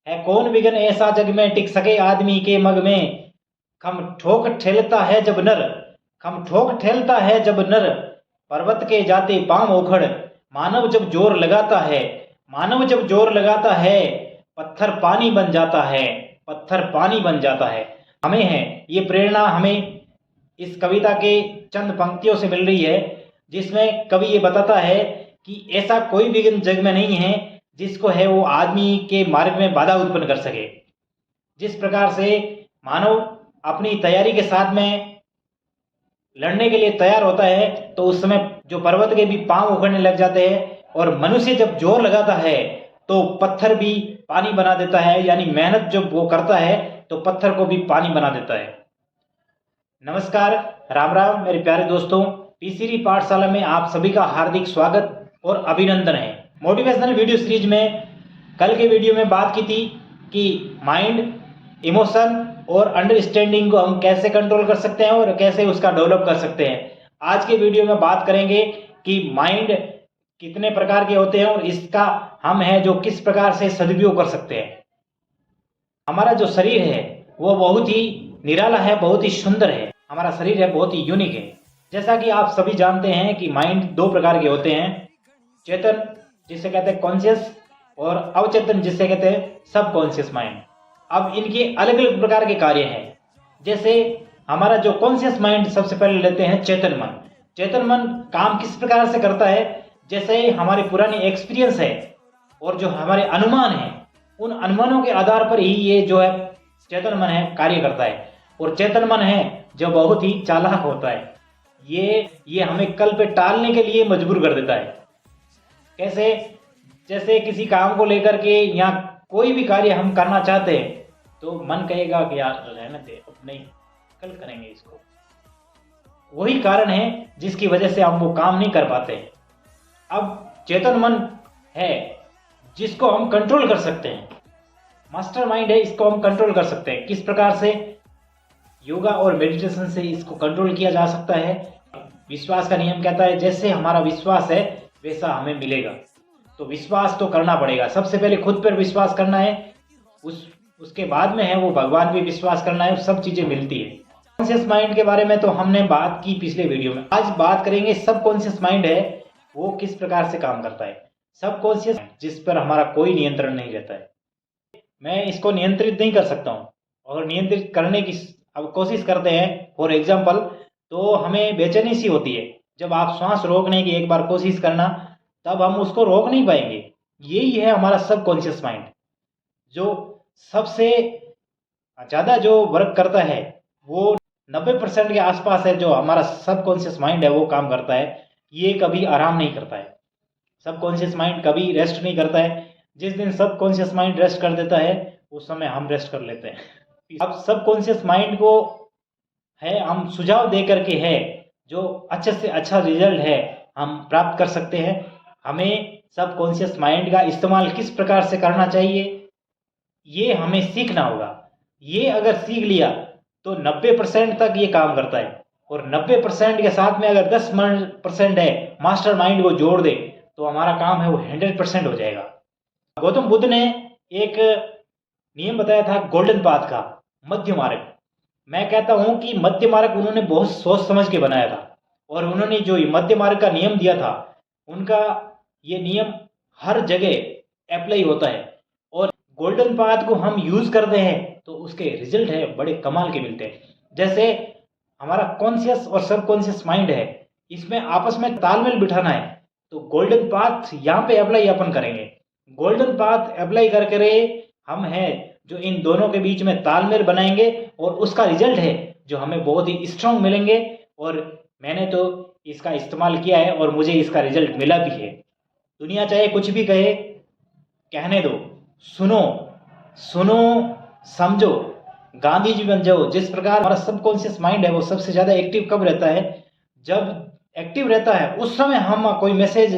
है कौन विघन ऐसा जग में टिक सके आदमी के मग में। खम ठोक ठेलता है जब नर, खम ठोक ठेलता है जब नर, पर्वत के जाते पांव ओखड़। मानव जब जोर लगाता है, मानव जब जोर लगाता है, पत्थर पानी बन जाता है, पत्थर पानी बन जाता है। हमें है ये प्रेरणा, हमें इस कविता के चंद पंक्तियों से मिल रही है, जिसमें कवि ये बताता है कि ऐसा कोई विघ्न जग में नहीं है जिसको है वो आदमी के मार्ग में बाधा उत्पन्न कर सके। जिस प्रकार से मानव अपनी तैयारी के साथ में लड़ने के लिए तैयार होता है, तो उस समय जो पर्वत के भी पांव उखड़ने लग जाते हैं, और मनुष्य जब जोर लगाता है तो पत्थर भी पानी बना देता है, यानी मेहनत जब वो करता है तो पत्थर को भी पानी बना देता है। नमस्कार, राम राम मेरे प्यारे दोस्तों, पीसीरी पाठशाला में आप सभी का हार्दिक स्वागत और अभिनंदन है। मोटिवेशनल वीडियो सीरीज में कल के वीडियो में बात की थी कि माइंड, इमोशन और अंडरस्टैंडिंग को हम कैसे कंट्रोल कर सकते हैं और कैसे उसका डेवलप कर सकते हैं। आज के वीडियो में बात करेंगे कि माइंड कितने प्रकार के होते हैं और इसका हम है जो किस प्रकार से सदुपयोग कर सकते हैं। हमारा जो शरीर है वो बहुत ही निराला है, बहुत ही सुंदर है। हमारा शरीर है बहुत ही यूनिक है। जैसा कि आप सभी जानते हैं कि माइंड दो प्रकार के होते हैं, चेतन जिसे कहते हैं कॉन्शियस, और अवचेतन जिसे कहते हैं सबकॉन्शियस माइंड। अब इनके अलग अलग प्रकार के कार्य हैं। जैसे हमारा जो कॉन्शियस माइंड, सबसे पहले लेते हैं चेतन मन। चेतन मन काम किस प्रकार से करता है, जैसे हमारे पुराने एक्सपीरियंस है और जो हमारे अनुमान है, उन अनुमानों के आधार पर ही ये जो है चेतन मन है कार्य करता है। और चेतन मन है जो बहुत ही चालाक होता है, ये हमें कल पे टालने के लिए मजबूर कर देता है। कैसे? जैसे किसी काम को लेकर के या कोई भी कार्य हम करना चाहते हैं तो मन कहेगा कि यार रहने दे, अब नहीं, कल करेंगे इसको। वही कारण है जिसकी वजह से हम वो काम नहीं कर पाते हैं। अब चेतन मन है जिसको हम कंट्रोल कर सकते हैं, मास्टर माइंड है, इसको हम कंट्रोल कर सकते हैं। किस प्रकार से? योगा और मेडिटेशन से इसको कंट्रोल किया जा सकता है। विश्वास का नियम कहता है जैसे हमारा विश्वास है वैसा हमें मिलेगा। तो विश्वास तो करना पड़ेगा, सबसे पहले खुद पर विश्वास करना है, उसके बाद में है वो भगवान भी विश्वास करना है, सब चीजें मिलती है। कॉन्शियस माइंड के बारे में तो हमने बात की पिछले वीडियो में। आज बात करेंगे सबकॉन्शियस माइंड है वो किस प्रकार से काम करता है। सबकॉन्शियस जिस पर हमारा कोई नियंत्रण नहीं रहता है। मैं इसको नियंत्रित नहीं कर सकता हूँ, और नियंत्रित करने की अब कोशिश करते हैं फॉर एग्जाम्पल, तो हमें बेचैनी सी होती है। जब आप श्वास रोकने की एक बार कोशिश करना, तब हम उसको रोक नहीं पाएंगे। यही है हमारा सबकॉन्शियस माइंड, जो सबसे ज़्यादा जो वर्क करता है वो 90% के आसपास है। जो हमारा सबकॉन्शियस माइंड है वो काम करता है, ये कभी आराम नहीं करता है। सबकॉन्शियस माइंड कभी रेस्ट नहीं करता है। जिस दिन सबकॉन्शियस माइंड रेस्ट कर देता है उस समय हम रेस्ट कर लेते हैं। अब सबकॉन्शियस माइंड को है हम सुझाव दे करके है जो अच्छे से अच्छा रिजल्ट है हम प्राप्त कर सकते हैं। हमें सबकॉन्शियस माइंड का इस्तेमाल किस प्रकार से करना चाहिए ये हमें सीखना होगा। ये अगर सीख लिया तो 90% तक ये काम करता है, और 90% के साथ में अगर 10% है मास्टर माइंड को जोड़ दे तो हमारा काम है वो 100% हो जाएगा। गौतम बुद्ध ने एक नियम बताया था गोल्डन पाथ का, मध्य मार्ग। मैं कहता हूं कि मध्य मार्ग उन्होंने बहुत सोच समझ के बनाया था, और उन्होंने जो मध्य मार्ग का नियम दिया था, उनका ये नियम हर जगह अप्लाई होता है। और गोल्डन पाथ को हम यूज करते हैं तो उसके रिजल्ट है बड़े कमाल के मिलते हैं। जैसे हमारा कॉन्शियस और सबकॉन्शियस माइंड है, इसमें आपस में तालमेल बिठाना है, तो गोल्डन पाथ यहाँ पे अप्लाई अपन करेंगे। गोल्डन पाथ अप्लाई करके हम है जो इन दोनों के बीच में तालमेल बनाएंगे, और उसका रिजल्ट है जो हमें बहुत ही स्ट्रांग मिलेंगे। और मैंने तो इसका इस्तेमाल किया है और मुझे इसका रिजल्ट मिला भी है। दुनिया चाहे कुछ भी कहे, कहने दो, सुनो सुनो, समझो, गांधी जी बन जाओ। जिस प्रकार हमारा सबकॉन्शियस माइंड है वो सबसे ज़्यादा एक्टिव कब रहता है? जब एक्टिव रहता है उस समय हम कोई मैसेज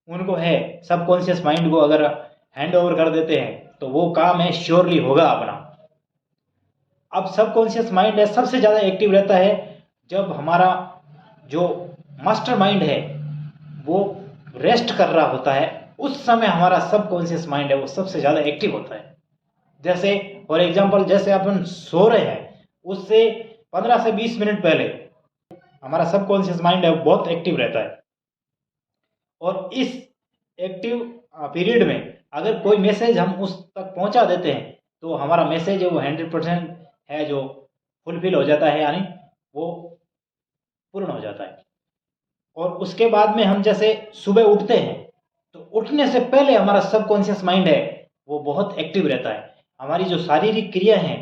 उनको है सबकॉन्शियस माइंड को अगर हैंड ओवर कर देते हैं तो वो काम है श्योरली होगा अपना। अब सबकॉन्शियस माइंड है सबसे ज़्यादा एक्टिव रहता है जब हमारा जो मास्टर माइंड है वो रेस्ट कर रहा होता है, उस समय हमारा सबकॉन्शियस माइंड है वो सबसे ज़्यादा एक्टिव होता है। जैसे फॉर एग्जांपल जैसे अपन सो रहे हैं उससे 15 से 20 मिनट पहले हमारा सबकॉन्शियस माइंड है वो बहुत एक्टिव रहता है। और इस एक्टिव पीरियड में अगर कोई मैसेज हम उस तक पहुंचा देते हैं तो हमारा मैसेज है वो 100% है जो फुलफिल हो जाता है, यानी वो पूर्ण हो जाता है। और उसके बाद में हम जैसे सुबह उठते हैं तो उठने से पहले हमारा सबकॉन्शियस माइंड है वो बहुत एक्टिव रहता है। हमारी जो शारीरिक क्रिया है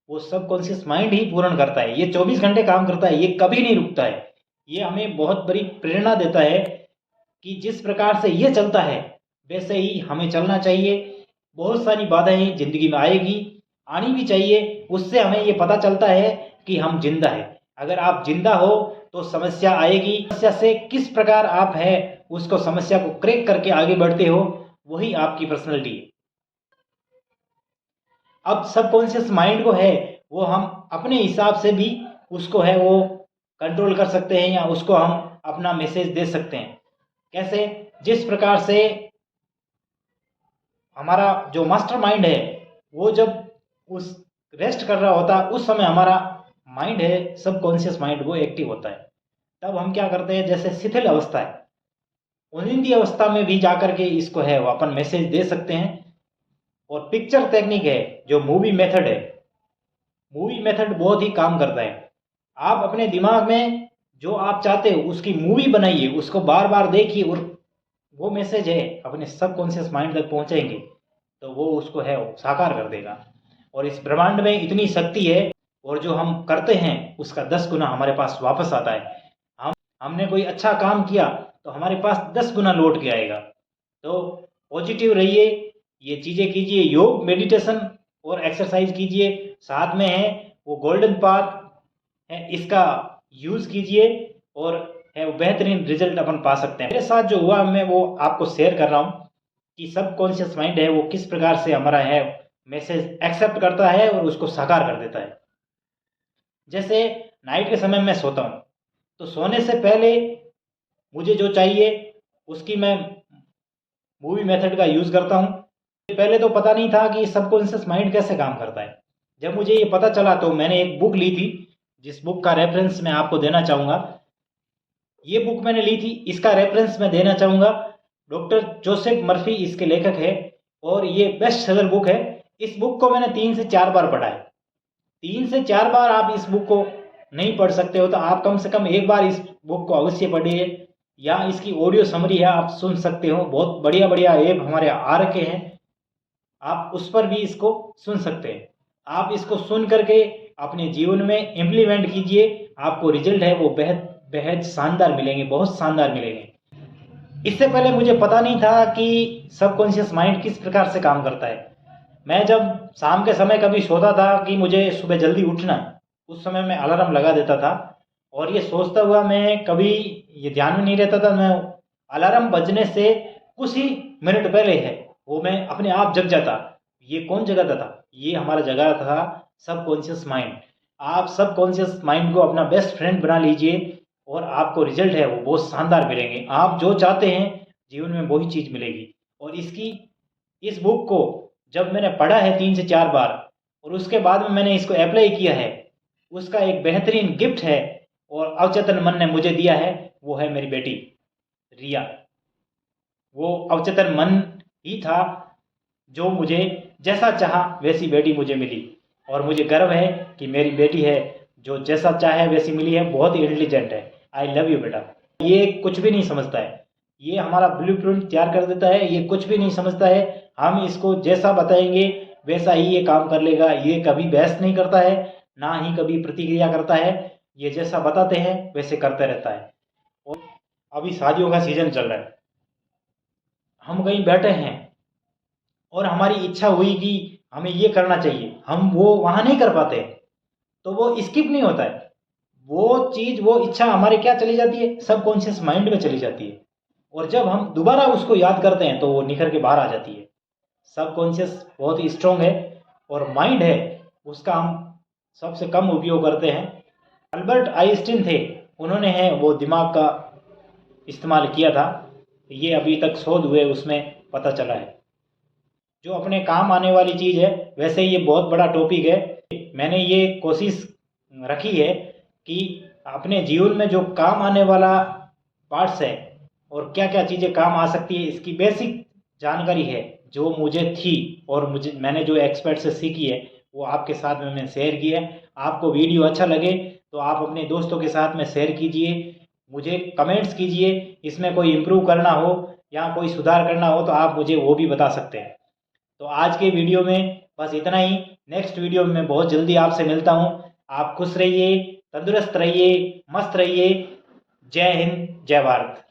वो सबकॉन्शियस माइंड ही पूर्ण करता है। ये 24 घंटे काम करता है, ये कभी नहीं रुकता है। ये हमें बहुत बड़ी प्रेरणा देता है कि जिस प्रकार से ये चलता है वैसे ही हमें चलना चाहिए। बहुत सारी बाधाएं जिंदगी में आएगी, आनी भी चाहिए, उससे हमें ये पता चलता है कि हम जिंदा है। अगर आप जिंदा हो तो समस्या आएगी, समस्या से किस प्रकार आप है उसको समस्या को क्रैक करके आगे बढ़ते हो, वही आपकी पर्सनैलिटी है। अब सबकॉन्शियस माइंड को है वो हम अपने हिसाब से भी उसको है वो कंट्रोल कर सकते हैं या उसको हम अपना मैसेज दे सकते हैं। कैसे? जिस प्रकार से हमारा जो मास्टर माइंड है वो जब उस रेस्ट कर रहा होता है उस समय हमारा माइंड है सबकॉन्शियस माइंड वो एक्टिव होता है। तब हम क्या करते हैं, जैसे शिथिल अवस्था है उन्नींदी अवस्था में भी जाकर के इसको है वो अपन मैसेज दे सकते हैं। और पिक्चर टेक्निक है जो मूवी मेथड है, मूवी मेथड बहुत ही काम करता है। आप अपने दिमाग में जो आप चाहते हो उसकी मूवी बनाइए, उसको बार बार देखिए और वो मैसेज है अपने सबकॉन्शियस माइंड तक पहुंचाएंगे तो वो उसको है वो साकार कर देगा। और इस ब्रह्मांड में इतनी शक्ति है और जो हम करते हैं उसका 10 गुना हमारे पास वापस आता है। हमने कोई अच्छा काम किया तो हमारे पास 10 गुना लौट के आएगा। तो पॉजिटिव रहिए, ये चीज़ें कीजिए, योग मेडिटेशन और एक्सरसाइज कीजिए, साथ में है वो गोल्डन पाथ है इसका यूज़ कीजिए और है वो बेहतरीन रिजल्ट अपन पा सकते हैं। मेरे साथ जो हुआ मैं वो आपको शेयर कर रहा हूँ कि सबकॉन्शियस माइंड है वो किस प्रकार से हमारा है मैसेज एक्सेप्ट करता है और उसको साकार कर देता है। जैसे नाइट के समय मैं सोता हूँ तो सोने से पहले मुझे जो चाहिए उसकी मैं मूवी मेथड का यूज़ करता हूँ। पहले तो पता नहीं था कि सबकॉन्शियस माइंड कैसे काम करता है। जब मुझे ये पता चला तो मैंने एक बुक ली थी जिस बुक का रेफरेंस मैं आपको देना चाहूँगा। ये बुक मैंने ली थी, इसका रेफरेंस मैं देना चाहूँगा। डॉक्टर जोसेफ मर्फी इसके लेखक है और ये बेस्ट सेलर बुक है। इस बुक को मैंने 3 से 4 बार पढ़ा है। 3 से 4 बार आप इस बुक को नहीं पढ़ सकते हो तो आप कम से कम एक बार इस बुक को अवश्य पढ़िए या इसकी ऑडियो समरी है आप सुन सकते हो। बहुत बढ़िया बढ़िया ऐप हमारे आ रखे हैं, आप उस पर भी इसको सुन सकते हैं। आप इसको सुन करके अपने जीवन में इम्प्लीमेंट कीजिए, आपको रिजल्ट है वो बेहद बेहद शानदार मिलेंगे, बहुत शानदार मिलेंगे। इससे पहले मुझे पता नहीं था कि सबकॉन्शियस माइंड किस प्रकार से काम करता है। मैं जब शाम के समय कभी सोता था कि मुझे सुबह जल्दी उठना है, उस समय मैं अलार्म लगा देता था और ये सोचता हुआ मैं कभी ये ध्यान में नहीं रहता था, मैं अलार्म बजने से कुछ ही मिनट पहले है वो मैं अपने आप जग जाता। ये कौन जगाता था? ये हमारा जगा था सबकॉन्शियस माइंड। आप सबकॉन्शियस माइंड को अपना बेस्ट फ्रेंड बना लीजिए और आपको रिजल्ट है वो बहुत शानदार मिलेंगे। आप जो चाहते हैं जीवन में वही चीज़ मिलेगी। और इस बुक को जब मैंने पढ़ा है 3 से 4 बार और उसके बाद में मैंने इसको अप्लाई किया है, उसका एक बेहतरीन गिफ्ट है और अवचेतन मन ने मुझे दिया है, वो है मेरी बेटी रिया। वो अवचेतन मन ही था जो मुझे जैसा चाहा वैसी बेटी मुझे मिली और मुझे गर्व है कि मेरी बेटी है जो जैसा चाहे वैसी मिली है। बहुत ही इंटेलिजेंट है। आई लव यू बेटा। ये कुछ भी नहीं समझता है, ये हमारा ब्लूप्रिंट तैयार कर देता है। ये कुछ भी नहीं समझता है, हम इसको जैसा बताएंगे वैसा ही ये काम कर लेगा। ये कभी बहस नहीं करता है, ना ही कभी प्रतिक्रिया करता है। ये जैसा बताते हैं वैसे करते रहता है। और अभी शादियों का सीजन चल रहा है, हम कहीं बैठे हैं और हमारी इच्छा हुई कि हमें ये करना चाहिए, हम वो वहाँ नहीं कर पाते तो वो स्किप नहीं होता है। वो चीज़ वो इच्छा हमारे क्या चली जाती है, सबकॉन्शियस माइंड में चली जाती है और जब हम दोबारा उसको याद करते हैं तो वो निखर के बाहर आ जाती है। सबकॉन्शियस बहुत ही स्ट्रॉन्ग है और माइंड है उसका हम सबसे कम उपयोग करते हैं। अल्बर्ट आइंस्टीन थे, उन्होंने है वो दिमाग का इस्तेमाल किया था, ये अभी तक शोध हुए उसमें पता चला है। जो अपने काम आने वाली चीज़ है। वैसे ये बहुत बड़ा टॉपिक है। मैंने ये कोशिश रखी है कि अपने जीवन में जो काम आने वाला पार्ट्स है और क्या क्या चीज़ें काम आ सकती है, इसकी बेसिक जानकारी है जो मुझे थी और मैंने जो एक्सपर्ट से सीखी है वो आपके साथ में मैंने शेयर की है। आपको वीडियो अच्छा लगे तो आप अपने दोस्तों के साथ में शेयर कीजिए, मुझे कमेंट्स कीजिए। इसमें कोई इम्प्रूव करना हो या कोई सुधार करना हो तो आप मुझे वो भी बता सकते हैं। तो आज के वीडियो में बस इतना ही। नेक्स्ट वीडियो में मैं बहुत जल्दी आपसे मिलता हूँ। आप खुश रहिए, तंदुरुस्त रहिए, मस्त रहिए। जय हिंद, जय भारत।